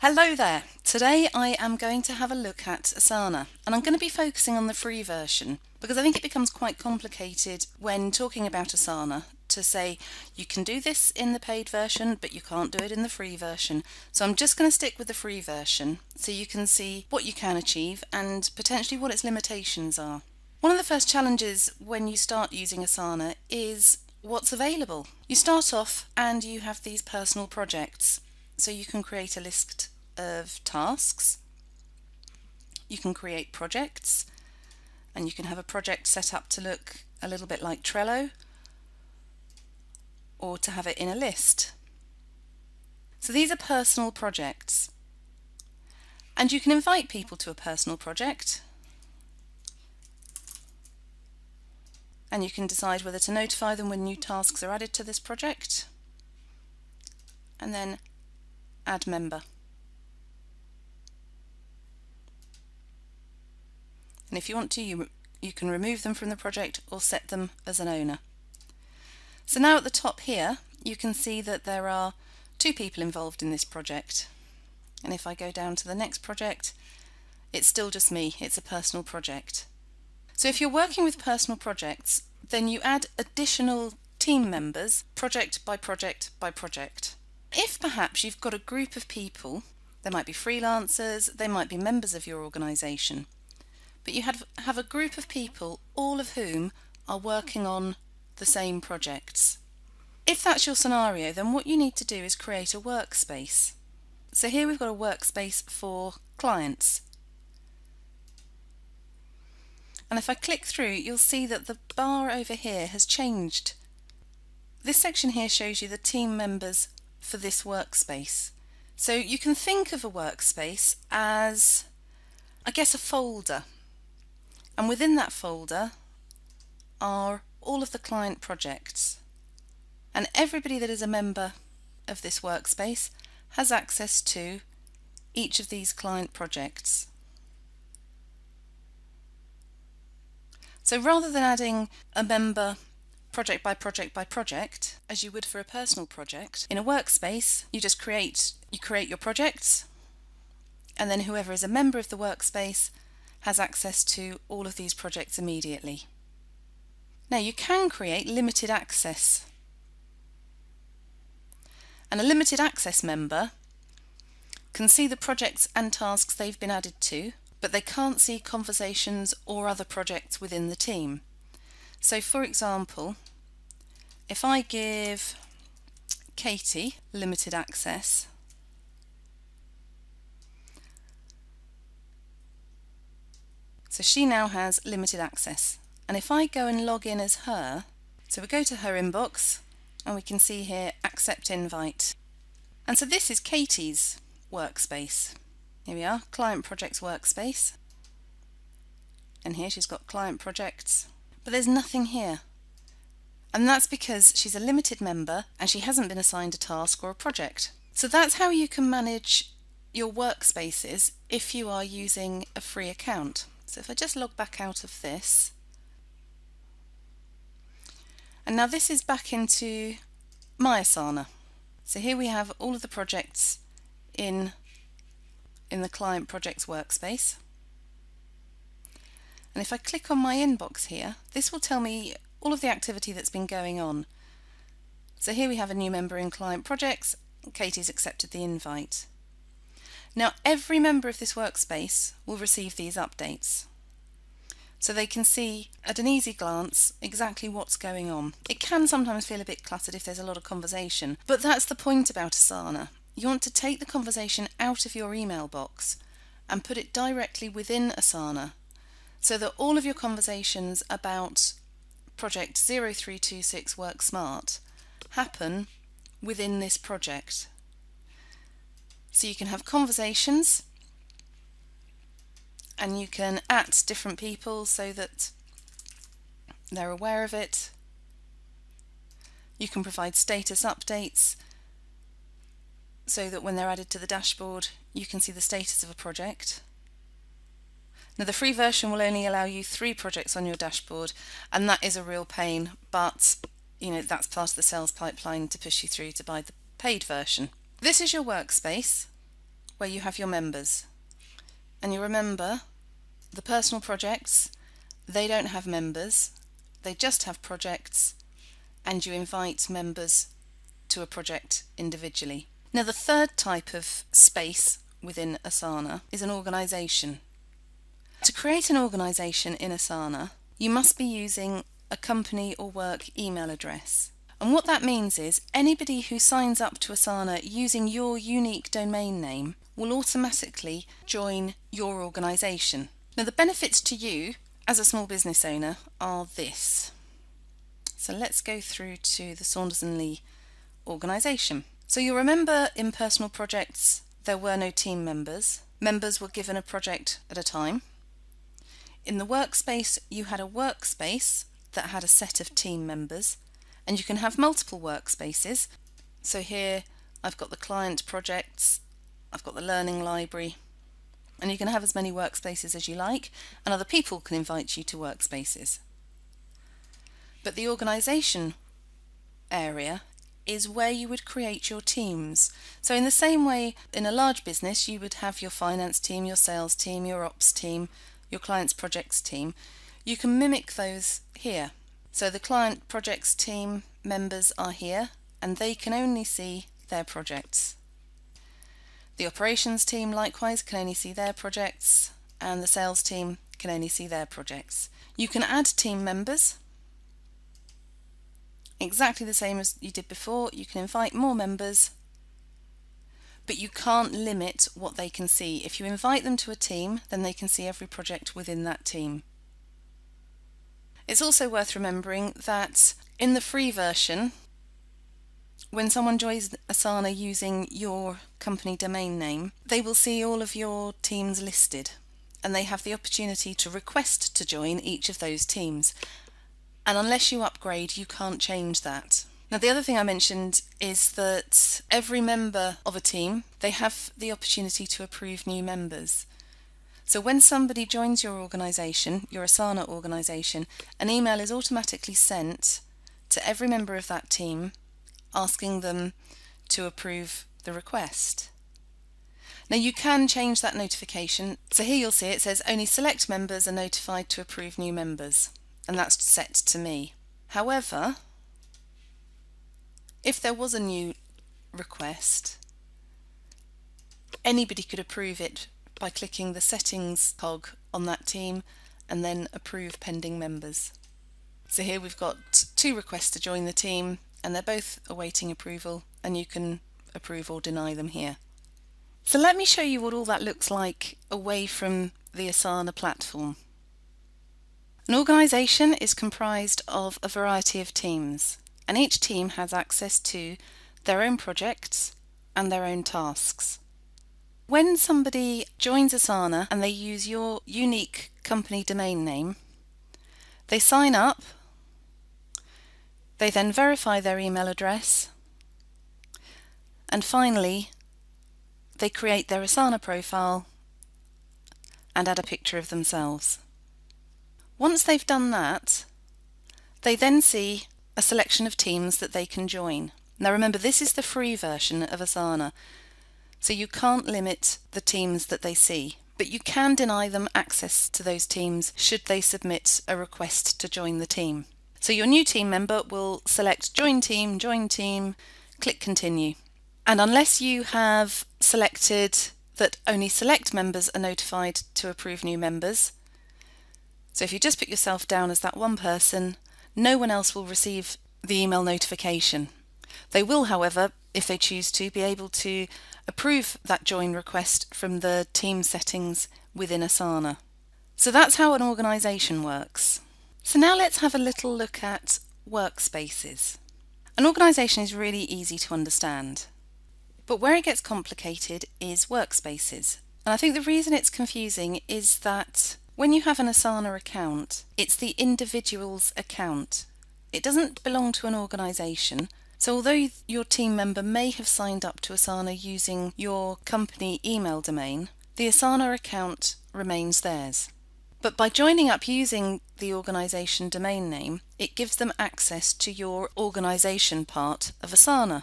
Hello there! Today I am going to have a look at Asana, and I'm going to be focusing on the free version because I think it becomes quite complicated when talking about Asana to say you can do this in the paid version but you can't do it in the free version. So I'm just going to stick with the free version so you can see what you can achieve and potentially what its limitations are. One of the first challenges when you start using Asana is what's available. You start off and you have these personal projects. So you can create a list of tasks, you can create projects, and you can have a project set up to look a little bit like Trello or to have it in a list. So these are personal projects, and you can invite people to a personal project, and you can decide whether to notify them when new tasks are added to this project, and then add member. And if you want to, you can remove them from the project or set them as an owner. So now at the top here, you can see that there are 2 people involved in this project. And if I go down to the next project, it's still just me. It's a personal project. So if you're working with personal projects, then you add additional team members project by project by project. If perhaps you've got a group of people, they might be freelancers, they might be members of your organisation, but you have a group of people, all of whom are working on the same projects. If that's your scenario, then what you need to do is create a workspace. So here we've got a workspace for clients. And if I click through, you'll see that the bar over here has changed. This section here shows you the team members for this workspace. So you can think of a workspace as, I guess, a folder, and within that folder are all of the client projects, and everybody that is a member of this workspace has access to each of these client projects. So rather than adding a member project by project by project, as you would for a personal project, in a workspace you just create your projects, and then whoever is a member of the workspace has access to all of these projects immediately. Now you can create limited access, and a limited access member can see the projects and tasks they've been added to, but they can't see conversations or other projects within the team. So for example, if I give Katie limited access, so she now has limited access. And if I go and log in as her, so we go to her inbox and we can see here accept invite. And so this is Katie's workspace. Here we are, client projects workspace. And here she's got client projects. But there's nothing here. And that's because she's a limited member and she hasn't been assigned a task or a project. So that's how you can manage your workspaces if you are using a free account. So if I just log back out of this, and now this is back into my Asana. So here we have all of the projects in the client projects workspace. And if I click on my inbox here, this will tell me all of the activity that's been going on. So here we have a new member in client projects. Katie's accepted the invite. Now every member of this workspace will receive these updates, so they can see at an easy glance exactly what's going on. It can sometimes feel a bit cluttered if there's a lot of conversation, but that's the point about Asana. You want to take the conversation out of your email box and put it directly within Asana, so that all of your conversations about project 0326 Work Smart happen within this project. So you can have conversations and you can at different people so that they're aware of it. You can provide status updates so that when they're added to the dashboard you can see the status of a project. Now the free version will only allow you 3 projects on your dashboard, and that is a real pain, but that's part of the sales pipeline to push you through to buy the paid version. This is your workspace where you have your members. And you remember the personal projects, they don't have members, they just have projects, and you invite members to a project individually. Now the third type of space within Asana is an organisation. To create an organisation in Asana, you must be using a company or work email address. And what that means is anybody who signs up to Asana using your unique domain name will automatically join your organisation. Now the benefits to you as a small business owner are this. So let's go through to the Saunders & Lee organisation. So you'll remember in personal projects there were no team members. Members were given a project at a time. In the workspace you had a workspace that had a set of team members, and you can have multiple workspaces. So here I've got the client projects, I've got the learning library, and you can have as many workspaces as you like, and other people can invite you to workspaces. But the organisation area is where you would create your teams. So in the same way in a large business you would have your finance team, your sales team, your ops team, your client's projects team, you can mimic those here. So the client projects team members are here and they can only see their projects. The operations team likewise can only see their projects, and the sales team can only see their projects. You can add team members exactly the same as you did before. You can invite more members, but you can't limit what they can see. If you invite them to a team, then they can see every project within that team. It's also worth remembering that in the free version, when someone joins Asana using your company domain name, they will see all of your teams listed, and they have the opportunity to request to join each of those teams. And unless you upgrade, you can't change that. Now the other thing I mentioned is that every member of a team, they have the opportunity to approve new members. So when somebody joins your organisation, your Asana organisation, an email is automatically sent to every member of that team asking them to approve the request. Now you can change that notification. So here you'll see it says only select members are notified to approve new members, and that's set to me. However, if there was a new request, anybody could approve it by clicking the settings cog on that team and then approve pending members. So here we've got 2 requests to join the team and they're both awaiting approval, and you can approve or deny them here. So let me show you what all that looks like away from the Asana platform. An organisation is comprised of a variety of teams, and each team has access to their own projects and their own tasks. When somebody joins Asana and they use your unique company domain name, they sign up, they then verify their email address, and finally they create their Asana profile and add a picture of themselves. Once they've done that, they then see a selection of teams that they can join. Now remember, this is the free version of Asana, so you can't limit the teams that they see, but you can deny them access to those teams should they submit a request to join the team. So your new team member will select join team, click continue. And unless you have selected that only select members are notified to approve new members, so if you just put yourself down as that one person, no one else will receive the email notification. They will, however, if they choose to, be able to approve that join request from the team settings within Asana. So that's how an organisation works. So now let's have a little look at Workspaces. An organisation is really easy to understand, but where it gets complicated is Workspaces. And I think the reason it's confusing is that when you have an Asana account, it's the individual's account. It doesn't belong to an organisation. So although your team member may have signed up to Asana using your company email domain, the Asana account remains theirs. But by joining up using the organisation domain name, it gives them access to your organisation part of Asana.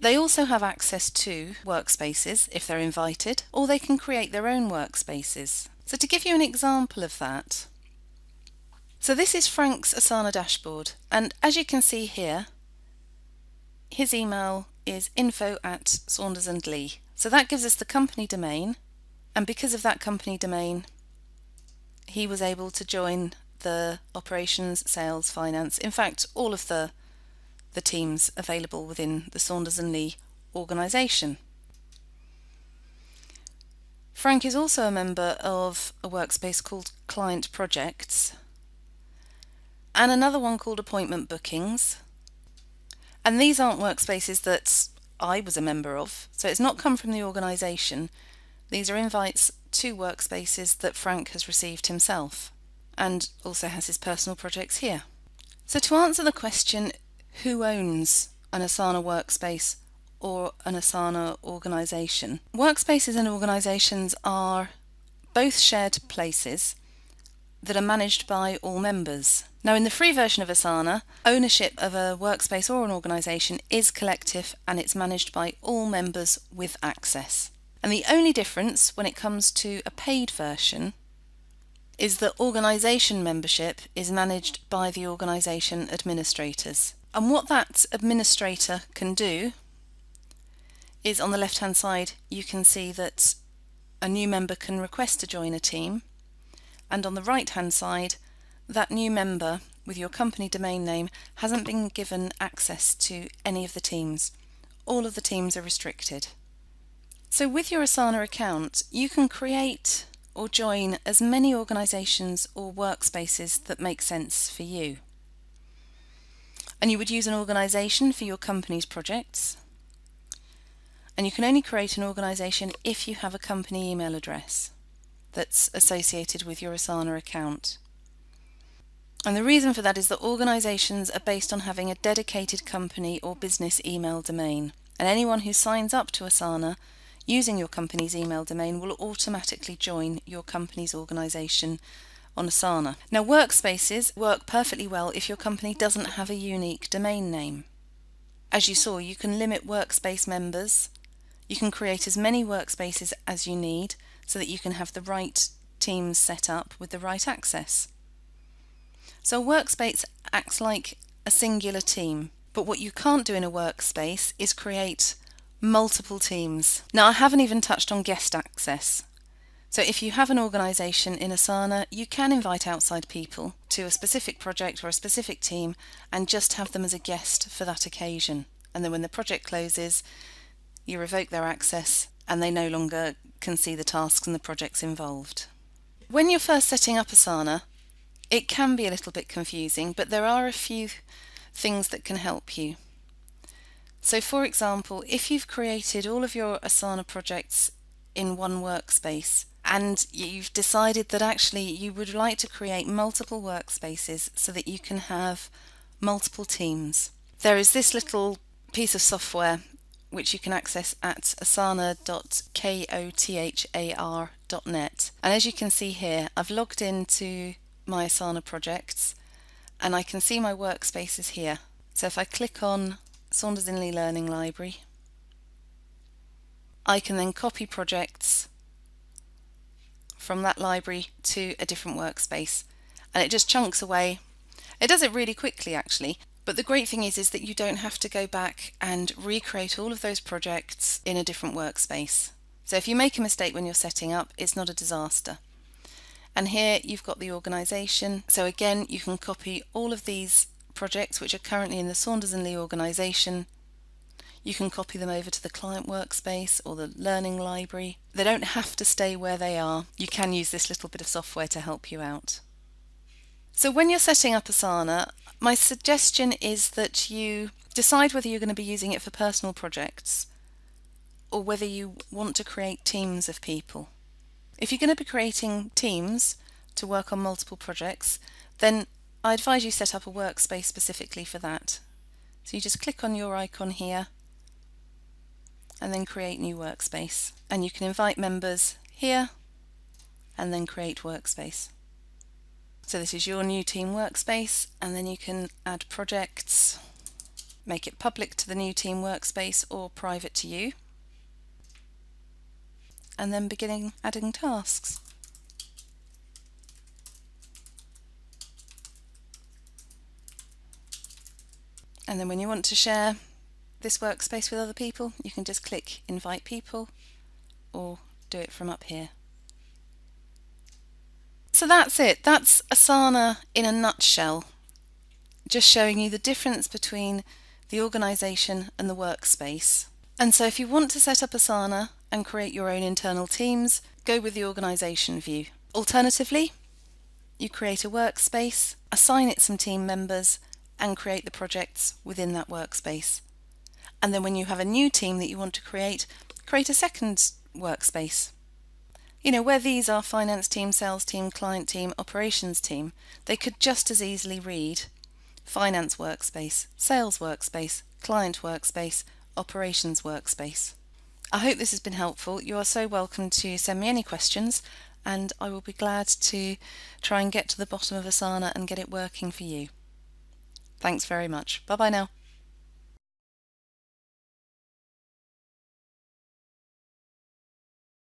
They also have access to Workspaces if they're invited, or they can create their own Workspaces. So to give you an example of that, so this is Frank's Asana Dashboard, and as you can see here, his email is info@saundersandlee. So that gives us the company domain, and because of that company domain, he was able to join the operations, sales, finance, in fact all of the teams available within the Saunders and Lee organisation. Frank is also a member of a workspace called Client Projects and another one called Appointment Bookings, and these aren't workspaces that I was a member of, so it's not come from the organisation. These are invites to workspaces that Frank has received himself and also has his personal projects here. So to answer the question, who owns an Asana workspace or an Asana organisation? Workspaces and organisations are both shared places that are managed by all members. Now in the free version of Asana, ownership of a workspace or an organisation is collective and it's managed by all members with access. And the only difference when it comes to a paid version is that organisation membership is managed by the organisation administrators. And what that administrator can do is, on the left hand side you can see that a new member can request to join a team, and on the right hand side that new member with your company domain name hasn't been given access to any of the teams. All of the teams are restricted. So with your Asana account you can create or join as many organisations or workspaces that make sense for you. And you would use an organisation for your company's projects, and you can only create an organisation if you have a company email address that's associated with your Asana account. And the reason for that is that organisations are based on having a dedicated company or business email domain, and anyone who signs up to Asana using your company's email domain will automatically join your company's organisation on Asana. Now workspaces work perfectly well if your company doesn't have a unique domain name. As you saw, you can limit workspace members, you can create as many workspaces as you need so that you can have the right teams set up with the right access. So a workspace acts like a singular team, but what you can't do in a workspace is create multiple teams. Now I haven't even touched on guest access. So if you have an organisation in Asana, you can invite outside people to a specific project or a specific team and just have them as a guest for that occasion. And then when the project closes, you revoke their access and they no longer can see the tasks and the projects involved. When you're first setting up Asana, it can be a little bit confusing, but there are a few things that can help you. So for example, if you've created all of your Asana projects in one workspace and you've decided that actually you would like to create multiple workspaces so that you can have multiple teams, there is this little piece of software which you can access at asana.kothar.net, and as you can see here, I've logged into my Asana projects and I can see my workspaces here. So if I click on Saunders and Lee Learning Library, I can then copy projects from that library to a different workspace, and it just chunks away. It does it really quickly actually, but the great thing is that you don't have to go back and recreate all of those projects in a different workspace. So if you make a mistake when you're setting up, it's not a disaster. And here you've got the organisation, so again you can copy all of these projects which are currently in the Saunders and Lee organisation. You can copy them over to the client workspace or the learning library. They don't have to stay where they are. You can use this little bit of software to help you out. So when you're setting up Asana, my suggestion is that you decide whether you're going to be using it for personal projects or whether you want to create teams of people. If you're going to be creating teams to work on multiple projects, then I advise you set up a workspace specifically for that. So you just click on your icon here and then create new workspace, and you can invite members here and then create workspace. So this is your new team workspace, and then you can add projects make it public to the new team workspace or private to you, and then beginning adding tasks. And then when you want to share this workspace with other people, you can just click Invite People or do it from up here. So that's it. That's Asana in a nutshell, just showing you the difference between the organisation and the workspace. And so if you want to set up Asana and create your own internal teams, go with the organisation view. Alternatively, you create a workspace, assign it some team members, and create the projects within that workspace. And then when you have a new team that you want to create a second workspace. Where these are finance team, sales team, client team, operations team, they could just as easily read finance workspace, sales workspace, client workspace, operations workspace. I hope this has been helpful. You are so welcome to send me any questions, and I will be glad to try and get to the bottom of Asana and get it working for you. Thanks very much. Bye bye now.